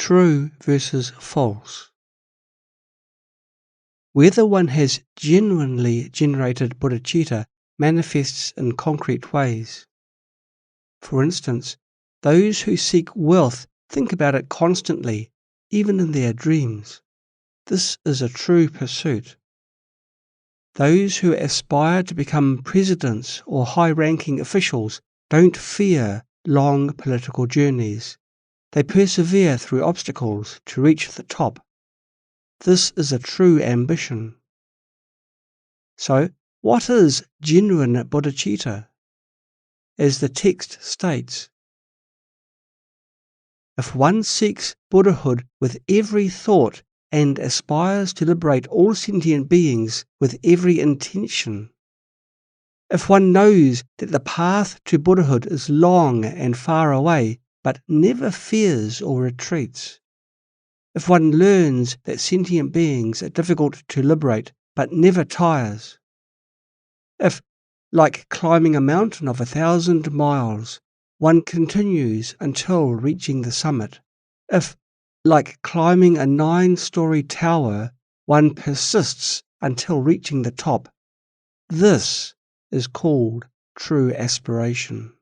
True versus false. Whether one has genuinely generated bodhicitta manifests in concrete ways. For instance, those who seek wealth think about it constantly, even in their dreams. This is a true pursuit. Those who aspire to become presidents or high-ranking officials don't fear long political journeys. They persevere through obstacles to reach the top. This is a true ambition. So, what is genuine bodhicitta? As the text states, if one seeks Buddhahood with every thought and aspires to liberate all sentient beings with every intention, if one knows that the path to Buddhahood is long and far away, but never fears or retreats, if one learns that sentient beings are difficult to liberate but never tires, if, like climbing a mountain of 1,000 miles, one continues until reaching the summit, if, like climbing a 9-story tower, one persists until reaching the top, this is called true aspiration.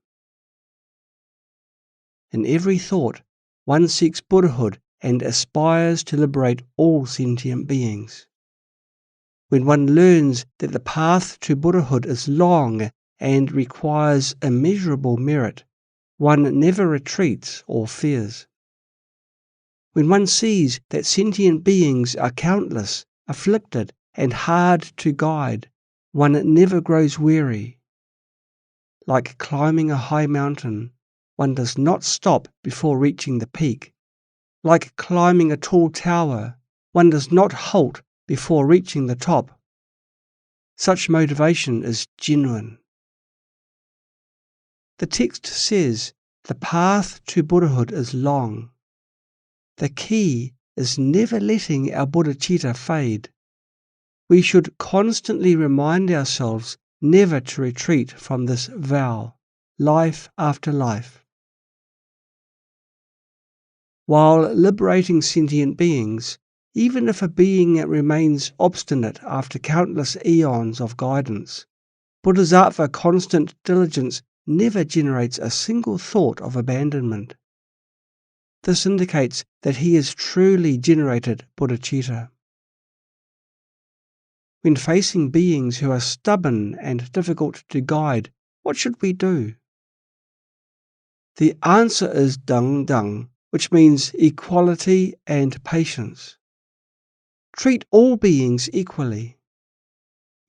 In every thought, one seeks Buddhahood and aspires to liberate all sentient beings. When one learns that the path to Buddhahood is long and requires immeasurable merit, one never retreats or fears. When one sees that sentient beings are countless, afflicted, and hard to guide, one never grows weary. Like climbing a high mountain, one does not stop before reaching the peak. Like climbing a tall tower, one does not halt before reaching the top. Such motivation is genuine. The text says the path to Buddhahood is long. The key is never letting our bodhicitta fade. We should constantly remind ourselves never to retreat from this vow, life after life. While liberating sentient beings, even if a being remains obstinate after countless eons of guidance, Bodhisattva constant diligence never generates a single thought of abandonment. This indicates that he has truly generated bodhicitta. When facing beings who are stubborn and difficult to guide, what should we do? The answer is dung dung, which means equality and patience. Treat all beings equally.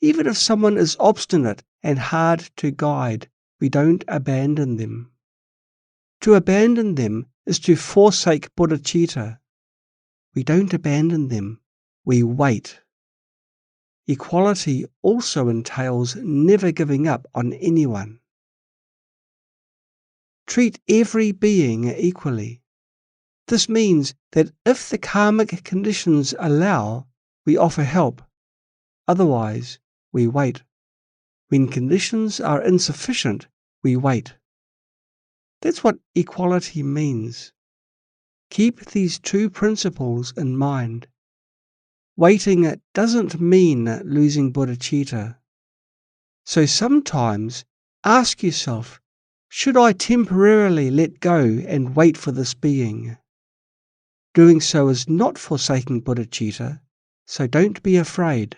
Even if someone is obstinate and hard to guide, we don't abandon them. To abandon them is to forsake bodhicitta. We don't abandon them, we wait. Equality also entails never giving up on anyone. Treat every being equally. This means that if the karmic conditions allow, we offer help. Otherwise, we wait. When conditions are insufficient, we wait. That's what equality means. Keep these two principles in mind. Waiting doesn't mean losing bodhicitta. So sometimes ask yourself, should I temporarily let go and wait for this being? Doing so is not forsaking bodhicitta, so don't be afraid.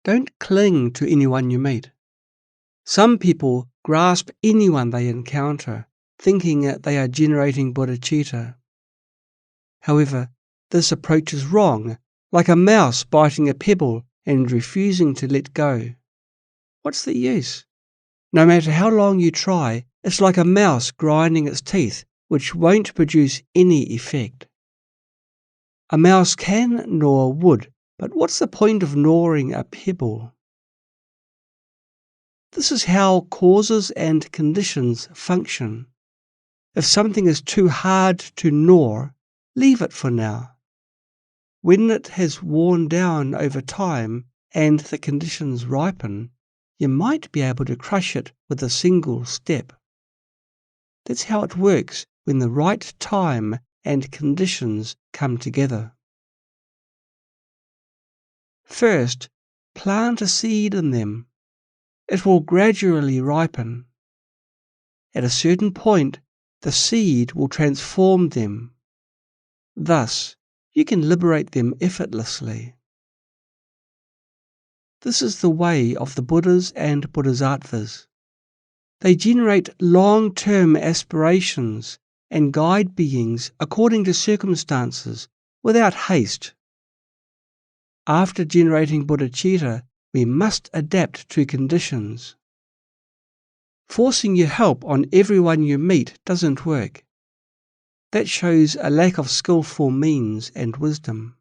Don't cling to anyone you meet. Some people grasp anyone they encounter, thinking that they are generating bodhicitta. However, this approach is wrong, like a mouse biting a pebble and refusing to let go. What's the use? No matter how long you try, it's like a mouse grinding its teeth, which won't produce any effect. A mouse can gnaw wood, but what's the point of gnawing a pebble? This is how causes and conditions function. If something is too hard to gnaw, leave it for now. When it has worn down over time and the conditions ripen, you might be able to crush it with a single step. That's how it works when the right time and conditions come together. First, plant a seed in them. It will gradually ripen. At a certain point, the seed will transform them. Thus, you can liberate them effortlessly. This is the way of the Buddhas and Bodhisattvas. They generate long-term aspirations and guide beings according to circumstances without haste. After generating bodhicitta, we must adapt to conditions. Forcing your help on everyone you meet doesn't work. That shows a lack of skillful means and wisdom.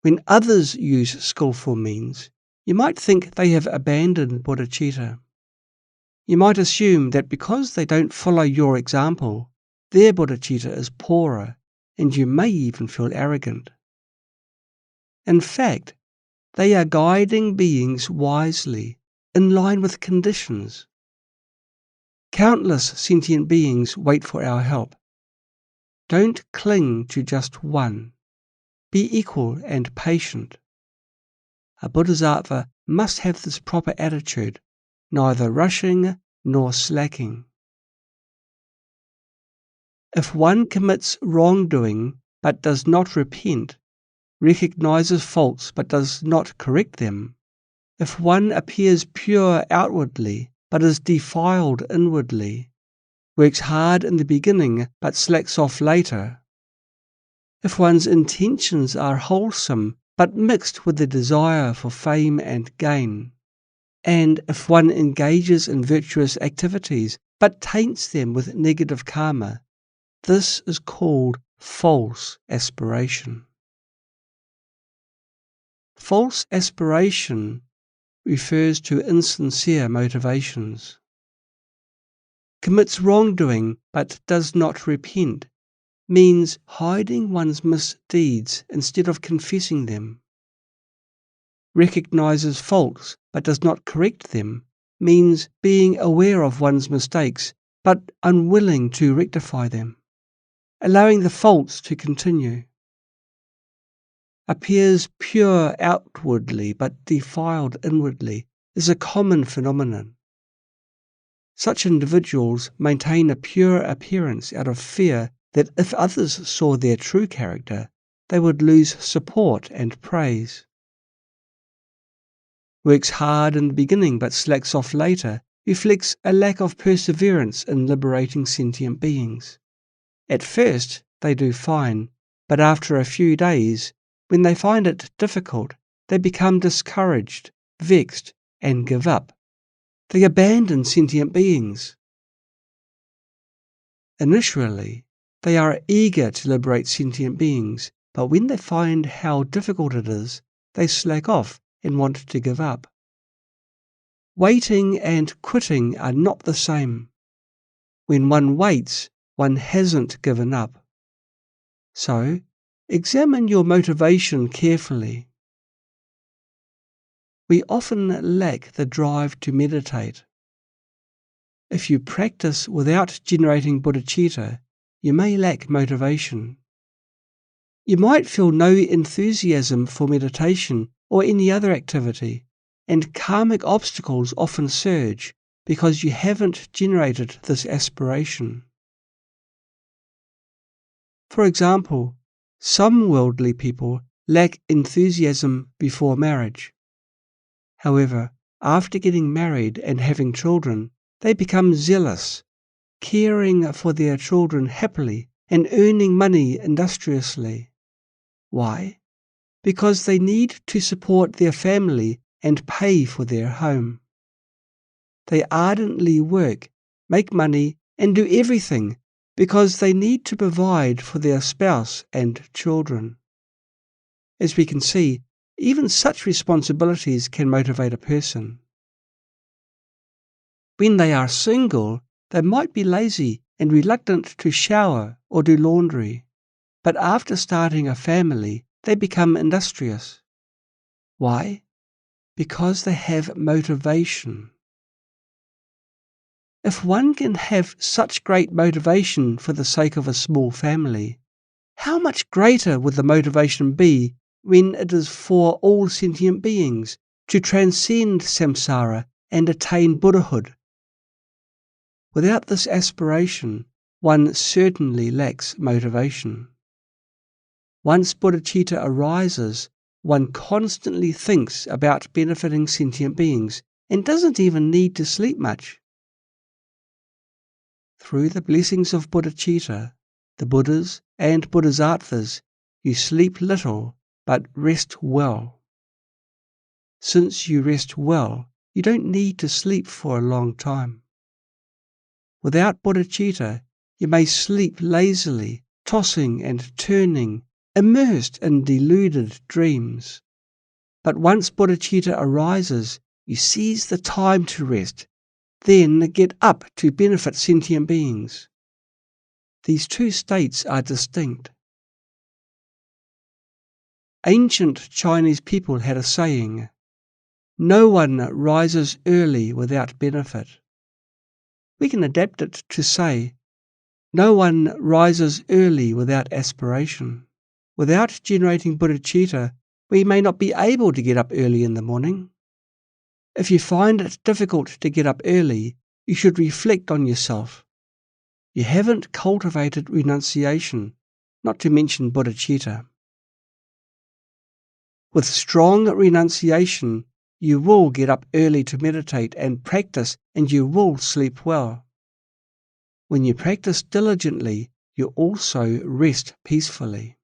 When others use skillful means, you might think they have abandoned bodhicitta. You might assume that because they don't follow your example, their bodhicitta is poorer, and you may even feel arrogant. In fact, they are guiding beings wisely, in line with conditions. Countless sentient beings wait for our help. Don't cling to just one. Be equal and patient. A bodhisattva must have this proper attitude, neither rushing nor slacking. If one commits wrongdoing but does not repent, recognizes faults but does not correct them, if one appears pure outwardly but is defiled inwardly, works hard in the beginning but slacks off later, if one's intentions are wholesome but mixed with the desire for fame and gain, and if one engages in virtuous activities but taints them with negative karma, this is called false aspiration. False aspiration refers to insincere motivations. Commits wrongdoing but does not repent means hiding one's misdeeds instead of confessing them. Recognizes faults but does not correct them means being aware of one's mistakes but unwilling to rectify them, allowing the faults to continue. Appears pure outwardly but defiled inwardly is a common phenomenon. Such individuals maintain a pure appearance out of fear that if others saw their true character, they would lose support and praise. Works hard in the beginning but slacks off later reflects a lack of perseverance in liberating sentient beings. At first, they do fine, but after a few days, when they find it difficult, they become discouraged, vexed, and give up. They abandon sentient beings. Initially, they are eager to liberate sentient beings, but when they find how difficult it is, they slack off and want to give up. Waiting and quitting are not the same. When one waits, one hasn't given up. So, examine your motivation carefully. We often lack the drive to meditate. If you practice without generating bodhicitta, you may lack motivation. You might feel no enthusiasm for meditation or any other activity, and karmic obstacles often surge because you haven't generated this aspiration. For example, some worldly people lack enthusiasm before marriage. However, after getting married and having children, they become zealous, caring for their children happily and earning money industriously. Why? Because they need to support their family and pay for their home. They ardently work, make money, and do everything because they need to provide for their spouse and children. As we can see, even such responsibilities can motivate a person. When they are single, they might be lazy and reluctant to shower or do laundry, but after starting a family, they become industrious. Why? Because they have motivation. If one can have such great motivation for the sake of a small family, how much greater would the motivation be when it is for all sentient beings to transcend samsara and attain Buddhahood? Without this aspiration, one certainly lacks motivation. Once bodhicitta arises, one constantly thinks about benefiting sentient beings and doesn't even need to sleep much. Through the blessings of bodhicitta, the Buddhas and Bodhisattvas, you sleep little but rest well. Since you rest well, you don't need to sleep for a long time. Without bodhicitta, you may sleep lazily, tossing and turning, immersed in deluded dreams. But once bodhicitta arises, you seize the time to rest, then get up to benefit sentient beings. These two states are distinct. Ancient Chinese people had a saying, "No one rises early without benefit." We can adapt it to say, "No one rises early without aspiration." Without generating bodhicitta, we may not be able to get up early in the morning. If you find it difficult to get up early, you should reflect on yourself. You haven't cultivated renunciation, not to mention bodhicitta. With strong renunciation, you will get up early to meditate and practice, and you will sleep well. When you practice diligently, you also rest peacefully.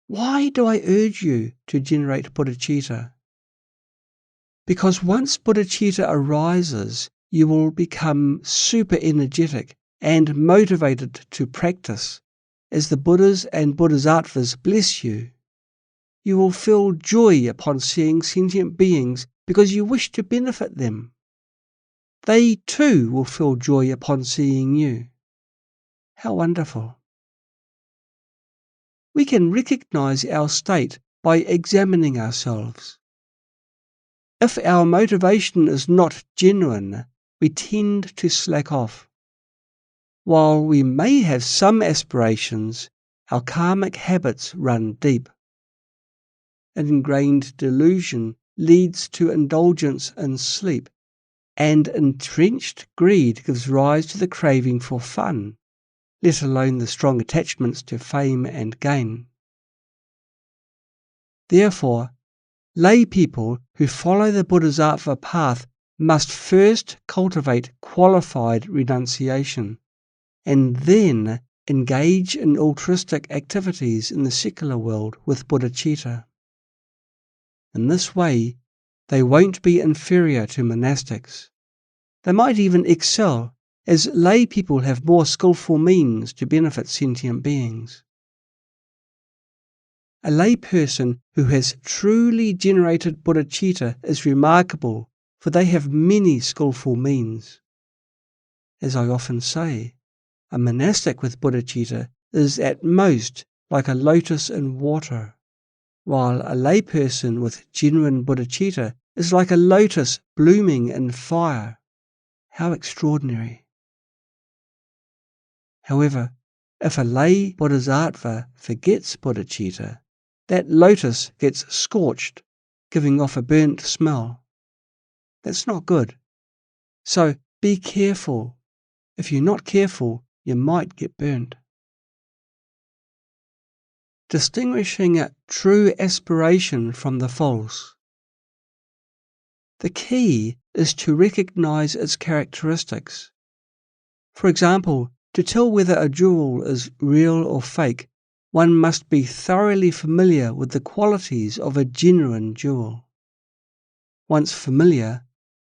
Why do I urge you to generate bodhicitta? Because once bodhicitta arises, you will become super energetic and motivated to practice. As the Buddhas and Bodhisattvas bless you, you will feel joy upon seeing sentient beings because you wish to benefit them. They too will feel joy upon seeing you. How wonderful! We can recognize our state by examining ourselves. If our motivation is not genuine, we tend to slack off. While we may have some aspirations, our karmic habits run deep. An ingrained delusion leads to indulgence in sleep, and entrenched greed gives rise to the craving for fun, let alone the strong attachments to fame and gain. Therefore, lay people who follow the Bodhisattva path must first cultivate qualified renunciation, and then engage in altruistic activities in the secular world with bodhicitta. In this way, they won't be inferior to monastics. They might even excel, as lay people have more skillful means to benefit sentient beings. A lay person who has truly generated bodhicitta is remarkable, for they have many skillful means. As I often say, a monastic with bodhicitta is at most like a lotus in water, while a lay person with genuine bodhicitta is like a lotus blooming in fire. How extraordinary! However, if a lay bodhisattva forgets bodhicitta, that lotus gets scorched, giving off a burnt smell. That's not good. So be careful. If you're not careful, you might get burnt. Distinguishing true aspiration from the false. The key is to recognize its characteristics. For example, to tell whether a jewel is real or fake, one must be thoroughly familiar with the qualities of a genuine jewel. Once familiar,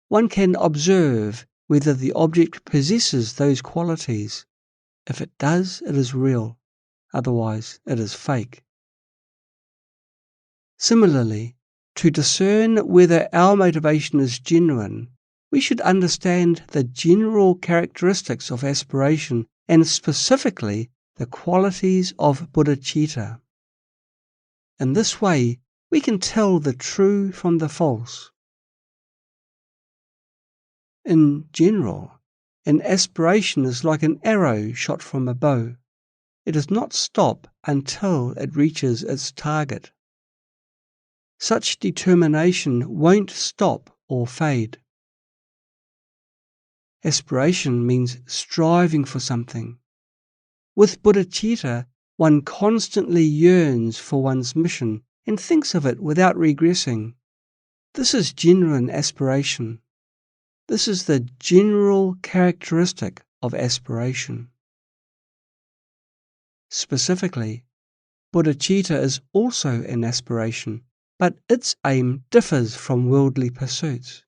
one can observe whether the object possesses those qualities. If it does, it is real. Otherwise, it is fake. Similarly, to discern whether our motivation is genuine, we should understand the general characteristics of aspiration and specifically the qualities of bodhicitta. In this way, we can tell the true from the false. In general, an aspiration is like an arrow shot from a bow. It does not stop until it reaches its target. Such determination won't stop or fade. Aspiration means striving for something. With bodhicitta, one constantly yearns for one's mission and thinks of it without regressing. This is genuine aspiration. This is the general characteristic of aspiration. Specifically, bodhicitta is also an aspiration, but its aim differs from worldly pursuits.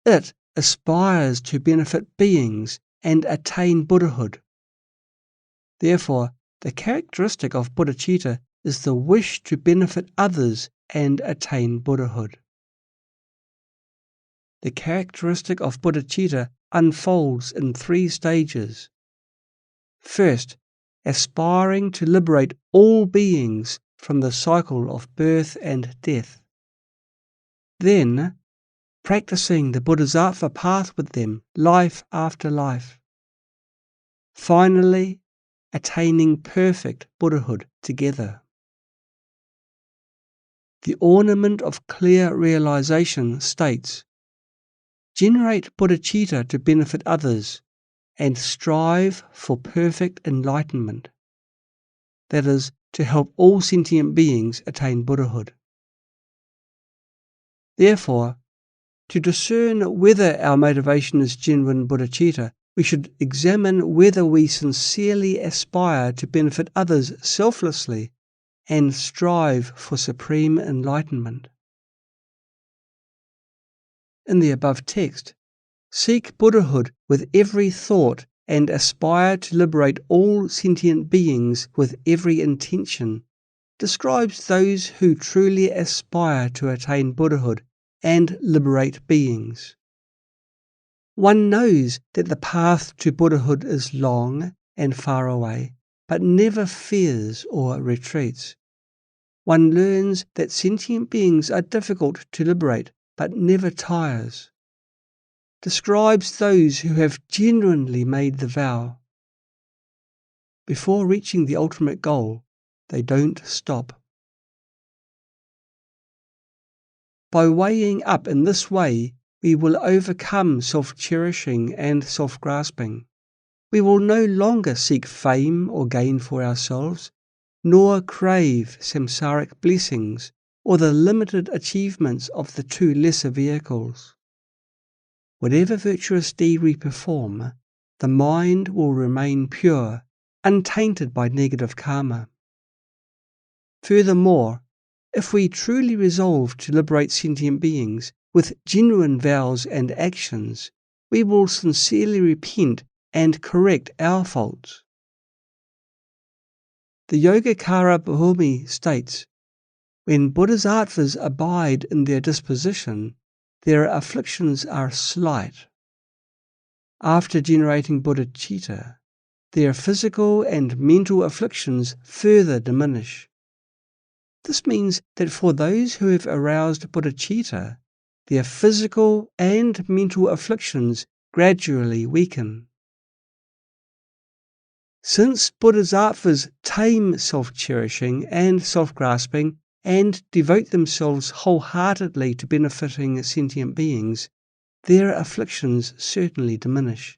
It aspires to benefit beings and attain Buddhahood. Therefore, the characteristic of bodhicitta is the wish to benefit others and attain Buddhahood. The characteristic of bodhicitta unfolds in 3 stages. First, aspiring to liberate all beings from the cycle of birth and death. Then, practicing the bodhisattva path with them, life after life. Finally, attaining perfect Buddhahood together. The ornament of clear realization states, generate bodhicitta to benefit others and strive for perfect enlightenment. That is, to help all sentient beings attain Buddhahood. Therefore, to discern whether our motivation is genuine bodhicitta, we should examine whether we sincerely aspire to benefit others selflessly and strive for supreme enlightenment. In the above text, seek Buddhahood with every thought and aspire to liberate all sentient beings with every intention describes those who truly aspire to attain Buddhahood and liberate beings. One knows that the path to Buddhahood is long and far away, but never fears or retreats. One learns that sentient beings are difficult to liberate, but never tires. Describes those who have genuinely made the vow. Before reaching the ultimate goal, they don't stop. By weighing up in this way, we will overcome self-cherishing and self-grasping. We will no longer seek fame or gain for ourselves, nor crave samsaric blessings or the limited achievements of the 2 lesser vehicles. Whatever virtuous deed we perform, the mind will remain pure, untainted by negative karma. Furthermore, if we truly resolve to liberate sentient beings with genuine vows and actions, we will sincerely repent and correct our faults. The Yogacara Bhumi states, when bodhisattvas abide in their disposition, their afflictions are slight. After generating bodhicitta, their physical and mental afflictions further diminish. This means that for those who have aroused bodhicitta, their physical and mental afflictions gradually weaken. Since bodhisattvas tame self-cherishing and self-grasping and devote themselves wholeheartedly to benefiting sentient beings, their afflictions certainly diminish.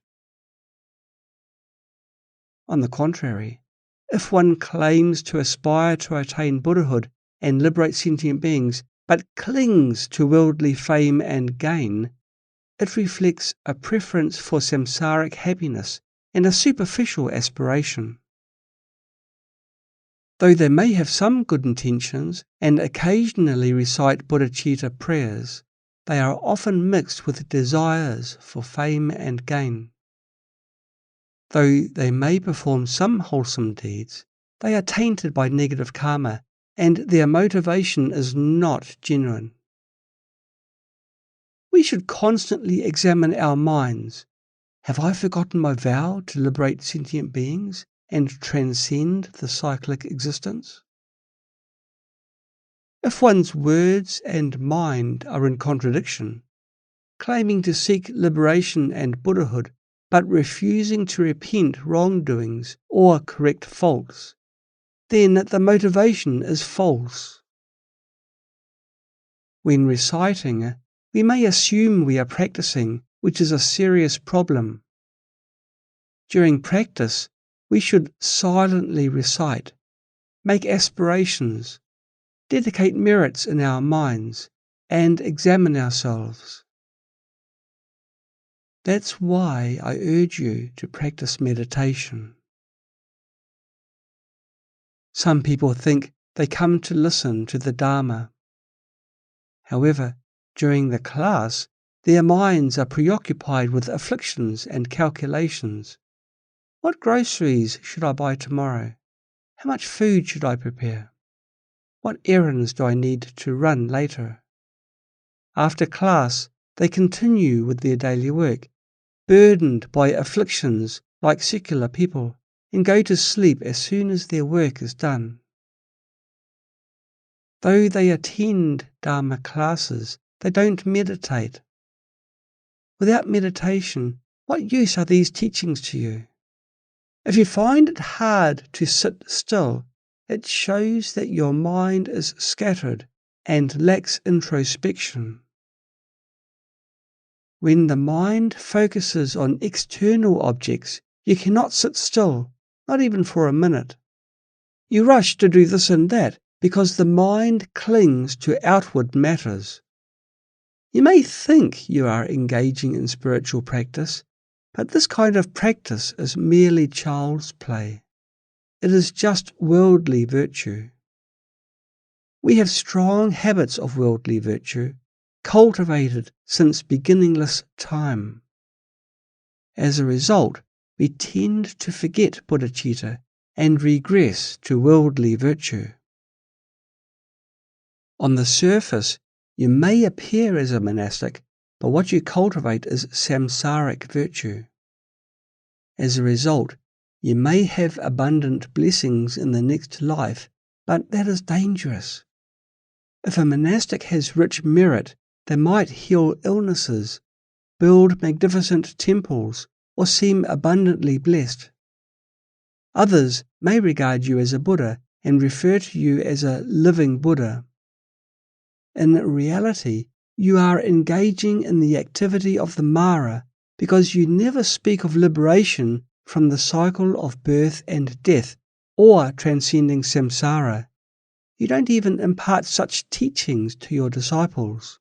On the contrary, if one claims to aspire to attain Buddhahood and liberate sentient beings, but clings to worldly fame and gain, it reflects a preference for samsaric happiness and a superficial aspiration. Though they may have some good intentions and occasionally recite bodhicitta prayers, they are often mixed with desires for fame and gain. Though they may perform some wholesome deeds, they are tainted by negative karma, and their motivation is not genuine. We should constantly examine our minds. Have I forgotten my vow to liberate sentient beings and transcend the cyclic existence? If one's words and mind are in contradiction, claiming to seek liberation and Buddhahood, but refusing to repent wrongdoings or correct faults, then the motivation is false. When reciting, we may assume we are practicing, which is a serious problem. During practice, we should silently recite, make aspirations, dedicate merits in our minds, and examine ourselves. That's why I urge you to practice meditation. Some people think they come to listen to the Dharma. However, during the class, their minds are preoccupied with afflictions and calculations. What groceries should I buy tomorrow? How much food should I prepare? What errands do I need to run later? After class, they continue with their daily work, burdened by afflictions like secular people, and go to sleep as soon as their work is done. Though they attend Dharma classes, they don't meditate. Without meditation, what use are these teachings to you? If you find it hard to sit still, it shows that your mind is scattered and lacks introspection. When the mind focuses on external objects, you cannot sit still, not even for a minute. You rush to do this and that because the mind clings to outward matters. You may think you are engaging in spiritual practice, but this kind of practice is merely child's play. It is just worldly virtue. We have strong habits of worldly virtue, cultivated since beginningless time. As a result, we tend to forget bodhicitta and regress to worldly virtue. On the surface, you may appear as a monastic, but what you cultivate is samsaric virtue. As a result, you may have abundant blessings in the next life, but that is dangerous. If a monastic has rich merit, they might heal illnesses, build magnificent temples, or seem abundantly blessed. Others may regard you as a Buddha and refer to you as a living Buddha. In reality, you are engaging in the activity of the Mara because you never speak of liberation from the cycle of birth and death or transcending samsara. You don't even impart such teachings to your disciples.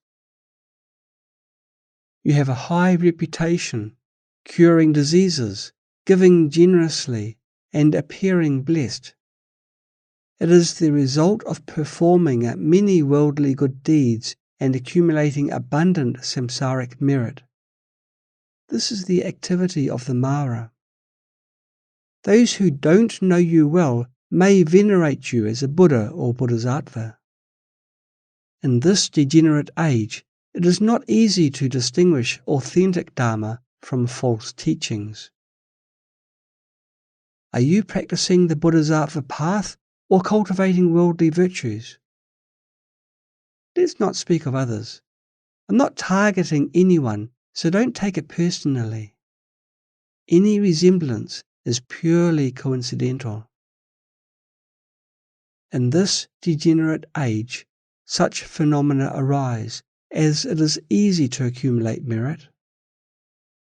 You have a high reputation, curing diseases, giving generously, and appearing blessed. It is the result of performing many worldly good deeds and accumulating abundant samsaric merit. This is the activity of the Mara. Those who don't know you well may venerate you as a Buddha or Bodhisattva. In this degenerate age, it is not easy to distinguish authentic Dharma from false teachings. Are you practicing the Bodhisattva path or cultivating worldly virtues? Let's not speak of others. I'm not targeting anyone, so don't take it personally. Any resemblance is purely coincidental. In this degenerate age, such phenomena arise, as it is easy to accumulate merit.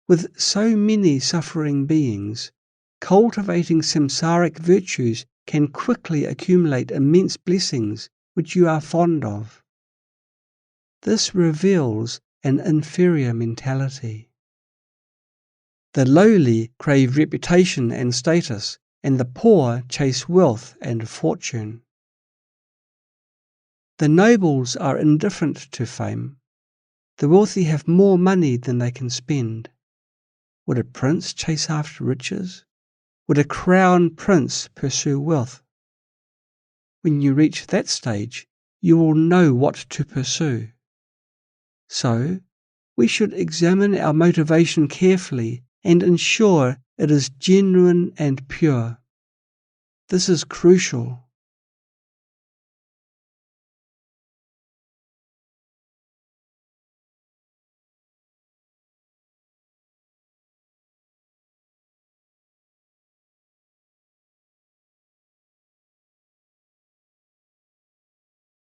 With so many suffering beings, cultivating samsaric virtues can quickly accumulate immense blessings which you are fond of. This reveals an inferior mentality. The lowly crave reputation and status, and the poor chase wealth and fortune. The nobles are indifferent to fame. The wealthy have more money than they can spend. Would a prince chase after riches? Would a crown prince pursue wealth? When you reach that stage, you will know what to pursue. So, we should examine our motivation carefully and ensure it is genuine and pure. This is crucial.